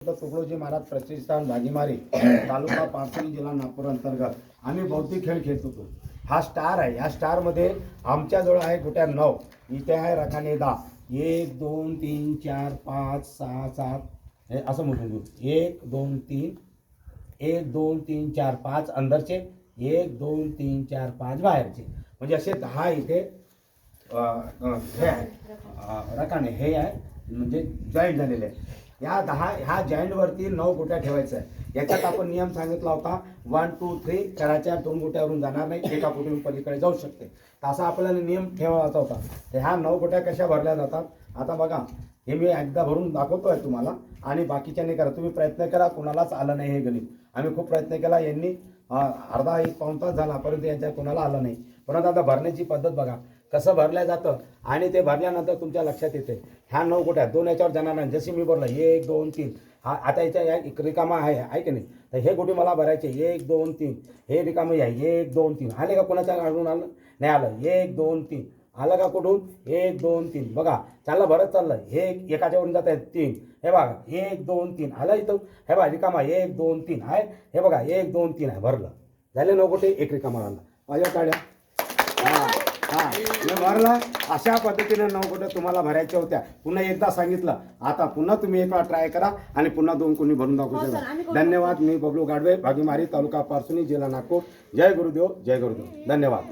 तुकडोजी महाराज प्रतिष्ठान भागीमारी तालुका पारसोली जिल्हा नागपूर अंतर्गत आम्ही बौद्धिक खेळ खेळत होतो। हा स्टार आहे, या स्टार मध्ये आमच्याजवळ आहे गुट्या 9, इथे आहे रकाने 10, 1 2 3 4 5 6 7 हे असं मोजून घेऊ। 1 2 3 1 2 3 4 5 अंदरचे, 1 2 3 4 5 बाहेरचे, म्हणजे असे 10 इथे हे आहे रकाने, हे आहे म्हणजे जॉईंट झालेले आहे। या 10 ह्या जॉईंट वरती 9 गुट्या ठेवायचं आहे। याच्यात आपण नियम सांगितला होता 1 2 3 कराच्या 2 गुट्यावरून जाणार नाही, एका गुट्यावरून पलीकडे जाऊ शकते, तसा आपल्याला नियम ठेवायचा होता। तर ह्या 9 गुट्या कशा भरल्या जातात आता बघा, हे मी एकदा भरून दाखवतोय तुम्हाला आणि बाकीच्याने करा, तुम्ही प्रयत्न करा, कोणालाच आलं नाही हे गणित। आम्ही खूप प्रयत्न केला, यांनी अर्धा 1-1.5 तास झाला परंतु यांच्या कोणाला आलं नाही। परंतु आता भरण्याची पद्धत बघा कसं भरल्या जातं आणि ते भरल्यानंतर तुमच्या लक्षात येते ह्या 9 गुट्या 2 याच्यावर जाणार नाही। जशी मी बोलला 1 2 3 हा आता याच्या या रिकामा आहे की नाही, तर हे गुटी मला भरायचे 1 2 3, हे रिकामं आहे 1 2 3, आले का कोणाच्या काढून आलं नाही आलं, 1 2 3 आलं का कुठून 1 2 3 बघा चाललं भरत चाललं, हे एकाच्यावरून जात आहे 3, हे बघा 1 2 3 आलं इथं, हे बघा रिकामा 1 2 3 आहे, हे बघा 1 2 3 आहे, भरलं झाले 9 गुटे, एक रिकामा आला माझ्या काढ्या। हे भरला, अशा पद्धतीने 9 गुट्या तुम्हाला भरायच्या होत्या। पुन्हा एकदा सांगितलं, आता पुन्हा तुम्ही एक वेळा ट्राय करा आणि पुन्हा 2 कोणी भरून दाखवू शकता। धन्यवाद। मी बबलू गाडवे, भागीमारी तालुका पारसोली जिल्हा नागपूर। जय गुरुदेव, जय गुरुदेव, धन्यवाद।